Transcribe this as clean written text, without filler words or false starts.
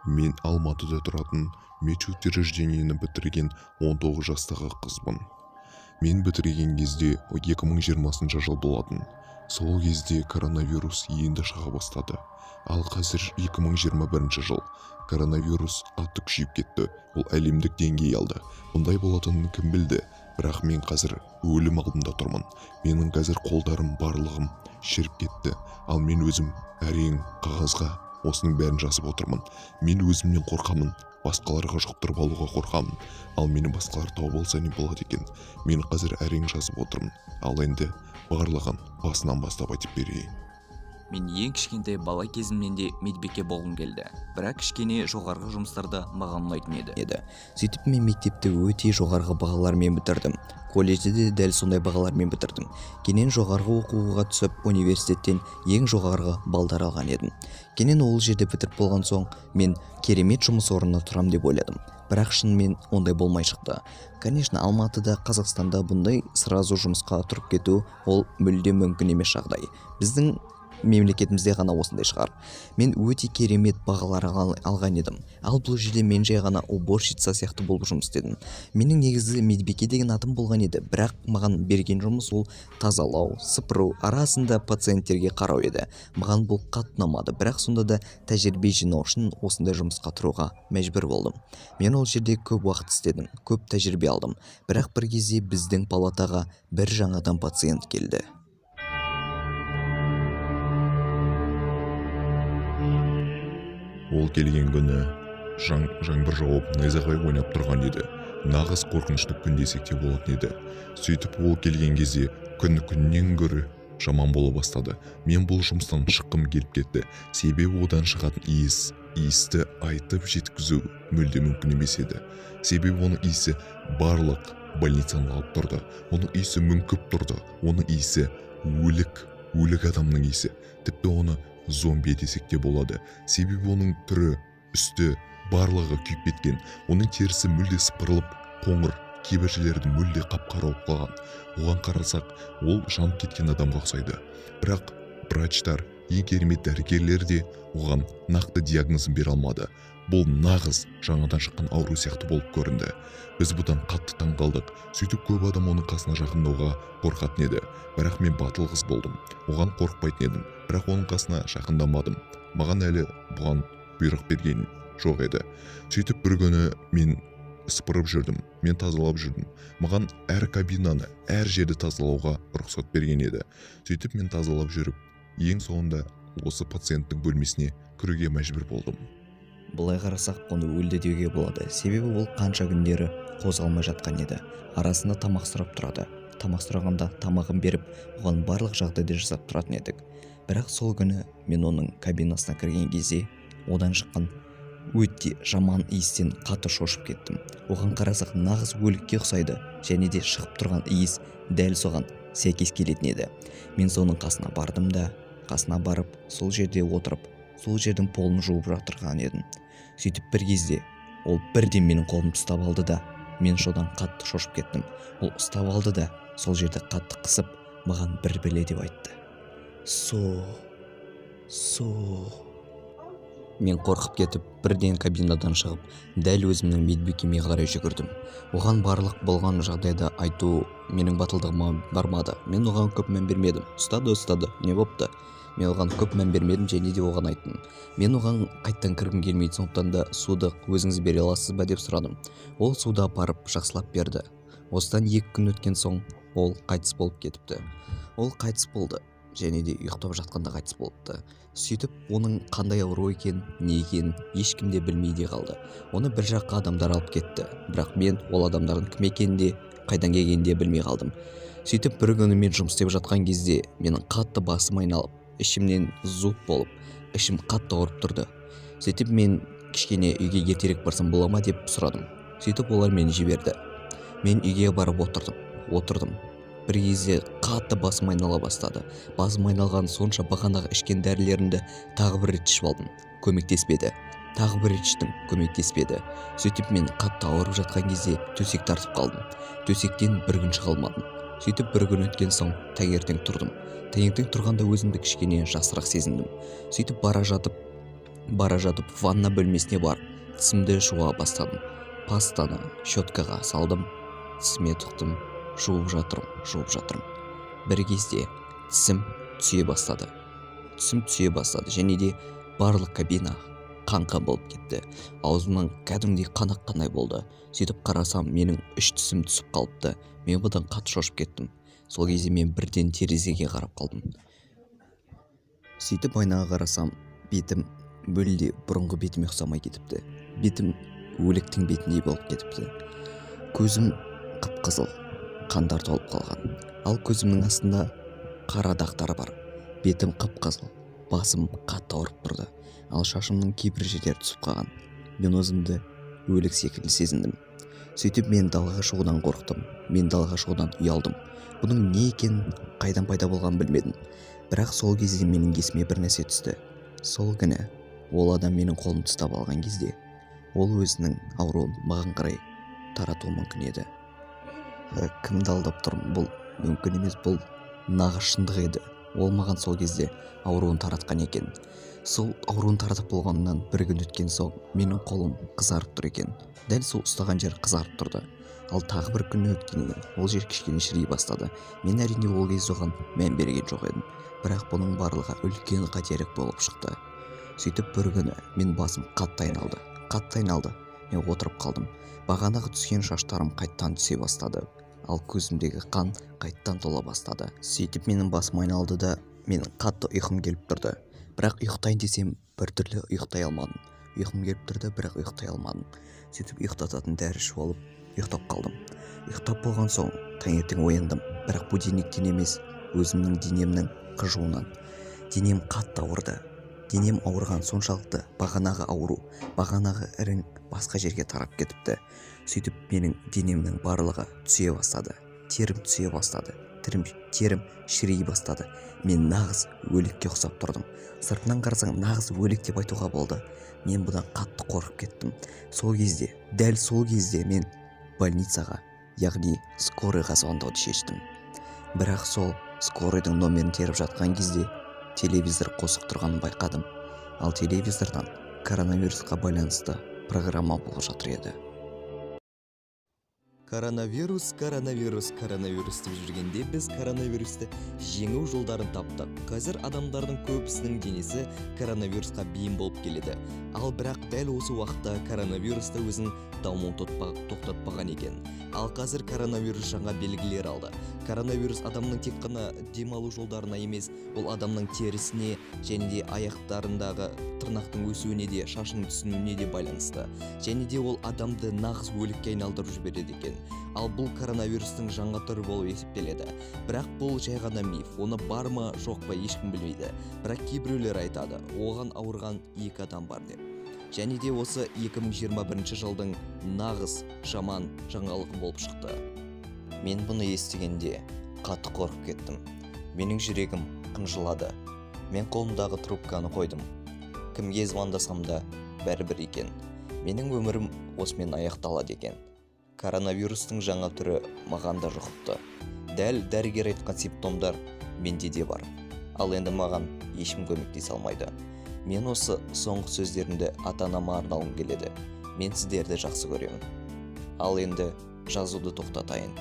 Мен Алматыда тұратын медучреждениені бітірген 19 жастағы қызбын. Мен бітірген кезде 2020 жыл болатын. Сол кезде коронавирус енді шыға бастады. Ал қазір 2021 жыл. Коронавирус қатты күшейіп кетті. Ол әлемдік деңгей алды. Бұндай болатынын кім білді? Бірақ мен қазір өлім алдында тұрмын. Менің қазір қолдарым барлығым шіріп кетті. Ал мен өзім әрең қағазға осының бәрін жазып отырмын. Мен өзімнен қорқамын. Басқаларға жұқтырып алуға қорқамын. Ал мені басқалар тауып алса не болады екен? Мен қазір әрең жазып отырмын. Ал енді барлығын басынан бастап айтып берейін. Мен ең кішкентай бала кезімнен де медбике болғым келді. Бірақ кішкене жоғарғы жұмыстарда маған ұнайтын еді. Сөйтіп мен мектепті өте жоғарғы бағалармен бітірдім. Колледжде де дәл сондай бағалармен бітірдім. Кейін жоғарғы оқуға түсіп, университеттен ең жоғарғы балдар алған едім. Кейін ол жерде бітіріп болған соң, мен керемет жұмыс орнына тұрам деп ойладым. Бірақ шынымен ондай болмай шықты. Конечно, Алматыда, Қазақстанда бұндай сразу жұмысқа тұрып кету ол мүлдем мүмкін емес жағдай. Біздің мемлекетімізде ғана осындай шығар. Мен өте керемет бағалар алған едім. Ал бұл жерде мен жай ғана уборщица сияқты болып жұмыс істедім. Менің негізі медбике деген атым болған еді, бірақ маған берген жұмыс ол тазалау, сыпыру, арасында пациенттерге қарау еді. Маған бұл қатты ұнамады, бірақ сонда да тәжірибе жинау үшін осындай жұмысқа тұруға мәжбүр болдым. Мен ол жерде көп уақыт істедім, көп тәжірибе алдым. Бірақ бір кезде біздің палатаға бір жаңадан пациент келді. Ол келген күні жаңбыр жауып найзағай ойнап тұрған еді. Нағыз қорқынышты күн десек те болатын еді. Сөйтіп ол келген кезде күннен гөрі жаман бола бастады. Мен бұл жұмыстан шыққым келіп кетті. Себебі одан шығатын иісті айтып жеткізу мүлде мүмкін емес еді. Себебі оның иісі барлық больницаны алып тұрды. Оның иісі мүңкіп тұрды. Оның иісі өлік адамның иісі. Тіпті оны зомби десек те болады. Себебі оның түрі, үсті барлығы күйіп кеткен. Оның терісі мүлде сыпырылып, қоңыр, кейбір жерлерді мүлде қап-қара болып қалған. Оған қарасақ, ол жанып кеткен адамға ұқсайды. Бірақ врачтар, ең керемет дәрігерлер де оған нақты диагнозын бере алмады. Бұл нағыз жаңадан шыққан ауру сияқты болып көрінді. Біз бұдан қатты таңғалдық. Сөйтіп көп адам оның қасына жақындауға қорқатын еді. Бірақ мен батыл қыз болдым. Оған қорықпайтын едім. Бірақ оның қасына жақындамадым. Маған әлі бұған бұйрық берген жоқ еді. Сөйтіп бір күні мен сыпырып жүрдім. Мен тазалап жүрдім. Маған әр кабинаны, әр жерді тазалауға рұқсат берген еді. Сөйтіп мен тазалап жүріп, ең соңында осы пациенттің бөлмесіне кіруге мәжбүр болдым. Бұлай қарасақ, оны өлді деуге болады. Себебі ол қанша күндері қозғалмай жатқан еді. Арасында тамақ сұрап тұрады. Тамақ сұрағанда тамағын беріп, оған барлық жағдайды жасап тұратын едік. Бірақ сол күні мен оның кабинасына кірген кезде одан шыққан өте жаман иістен қатты шошып кеттім. Оған қарасақ, нағыз өлікке ұқсайды, және де шығып тұрған иіс дәл соған сәйкес келетін еді. Мен соның қасына бардым да, қасына барып, сол жерде отырып, сол жердің полын жуып жатырған едім. Сөйтіп бір кезде ол бірден менің қолымды ұстап алды да, мен содан қатты шошып кеттім. Ол ұстап алды да, сол жерді қатты қысып, маған бір біле деп айтты. Су. Мен қорқып кетіп, бірден кабинадан шығып, дәл өзімнің медбикеме қарай жүгірдім. Оған барлық болған жағдайда айту менің батылдығыма бармады. Мен оған көп мән бермедім. Ұстады, не бопты? Мен оған көп мән бермедім, және де оған айттым. Мен оған қайттан кіргім келмейді, сондықтан да суды өзіңіз бере аласыз ба деп сұрадым. Ол суды апарып жақсылап берді. Осыдан 2 күн өткен соң ол қайтыс болып кетіпті. Ол қайтыс болды, және де ұйықтап жатқанда қайтыс болыпты. Сөйтіп, оның қандай ауру екен, не екен, ешкім де білмей де қалды. Оны бір жаққа адамдар алып кетті. Бірақ мен ол адамдардың кім екенін де, қайдан келгенін де білмей қалдым. Сөйтіп, бір күні мен жұмыс істеп жатқан кезде менің қатты басым айналып, ішімнен зуд болып, ішім қатты ауырып тұрды. Сөйтіп, мен кішкене үйге ертерек барсам бола ма деп сұрадым. Сөйтіп, олар мені жіберді. Мен үйге барып отырдым. Бір кезде қатты басым айнала бастады. Басым айналған сонша бағанағы ішкен дәрілерімді тағы бір рет ішіп алдым. Көмектеспеді. Тағы бір рет іштім, көмектеспеді. Сөйтіп, мен қатты ауырып жатқан кезде төсек тартып қалдым. Төсектен бір күн шыға алмадым. Сөйтіп, бір күн өткен соң таңертең тұрдым. Таңертең тұрғанда өзімді кішкене жасырақ сезіндім. Сөйтіп бара жатып бара жатып ванна бөлмесіне барып тісімді жуа бастадым. Пастаны щеткаға салдым, тісіме тықтым, жуып жатырмын. Бір кезде тісім түсе бастады және де барлық кабина қан болып кетті. Аузымнан кәдімгідей қан аққандай болды. Сөйтіп қарасам, менің 3 тісім түсіп қалыпты. Мен бұдан қатты шошып кеттім. Сол кезде мен бірден терезеге қарап қалдым. Сөйтіп айнаға қарасам, бетім мүлде бұрынғы бетіме ұқсамай кетіпті. Бетім өліктің бетіндей болып кетіпті. Көзім қып-қызыл, қандар толып қалған. Ал көзімнің астында қара дақтар бар. Бетім қып-қызыл, басым қатты ауырып тұрды. Ал шашымның кейбір жерлері түсіп қалған. Мен өзімді өлік секілді сезіндім. Сөйтіп мен далаға шығудан қорықтым. Мен далаға шығудан ұялдым. Бұның не екенін, қайдан пайда болғанын білмедім. Бірақ сол кезде менің есіме бір нәрсе түсті. Сол күні ол адам менің қолымды ұстап алған кезде, ол өзінің ауруын маған қарай таратуы мүмкін еді. Кімді алдап тұрмын? Бұл мүмкін емес, бұл нағыз шындық еді. Ол маған сол кезде ауруын таратқан екен. Сол ауруын таратып болғаннан бір күн өткен соң менің қолым қызарып тұр екен. Дәл сол ұстаған жер қызарып тұрды. Ал тағы бір күн өткеннен ол жер кішкене шірей бастады. Мен әрине ол кезде оған мән берген жоқ едім. Бірақ бұның барлығы үлкен қателік болып шықты. Сөйтіп бір күні мен басым қатты айналды. Мен отырып қалдым. Бағанағы түскен шаштарым қайттан түсе бастады. Ал көзімдегі қан қайттан тола бастады. Сөйтіп менің басым айналды да менің қатты ұйқым келіп тұрды. Бірақ ұйықтайын десем, біртүрлі ұйықтай алмадым. Ұйқым келіп тұрды, бірақ ұйықтай алмадым. Сөйтіп ұйықтататын дәрі ішіп алып, ұйықтап қалдым. Ұйықтап болған соң таңертең ояндым. Бірақ будильниктен емес, өзімнің денемнің қыжуынан. Денем қатты ауырды. Денем ауырған соншалықты бағанағы ауру, бағанағы ірің басқа жерге тарап кетіпті. Сөйтіп менің денемнің барлығы түсе бастады. Терім түсе бастады. Терім шірей бастады. Мен нағыз өлікке ұқсап тұрдым. Сыртынан қарасаң нағыз өлік деп айтуға болды. Мен бұдан қатты қорқып кеттім. Дәл сол кезде мен больницаға, яғни скорыйға звондауды шештім. Бірақ сол скорыйдың номерін теріп жатқан кезде телевизор қосық тұрғанын байқадым. Ал телевизордан коронавирусқа байланысты программа болып жатыр еді. Коронавирус деп жүргенде біз коронавирусты жеңу жолдарын таптық. Қазір адамдардың көбісінің денесі коронавирусқа бейім болып келеді. Ал бірақ дәл осы уақытта коронавирусты өзінің дамуын тоқтатпаған екен. Ал қазір коронавирус жаңа белгілер алды. Коронавирус адамның тек қана демалу жолдарына емес, ол адамның терісіне және де аяқтарындағы тырнақтың өсуіне де, шашының түсуіне де байланысты. Және де ол адамды нағыз өлікке айналдырып жібереді екен. Ал бұл коронавирустың жаңа түрі болып есептеледі. Бірақ бұл жай ғана миф. Оны бар ма, жоқ па ешкім білмейді. Бірақ кейбіреулер айтады, оған ауырған 2 адам бар деп. Және де осы 2021 жылдың нағыз жаман жаңалығы болып шықты. Мен бұны естігенде қатты қорқып кеттім. Менің жүрегім қынжылады. Мен қолымдағы трубканы қойдым. Кімге звондасам да бәрібір екен. Менің өмірім осымен аяқталады екен. Коронавирустың жаңа түрі маған да жұғыпты. Дәл дәрігер айтқан симптомдар менде де бар. Ал енді маған ешкім көмектесе алмайды. Мен осы соңғы сөздерімді ата-анама арнағым келеді. Мен сіздерді жақсы көремін. Ал енді жазуды тоқтатайын.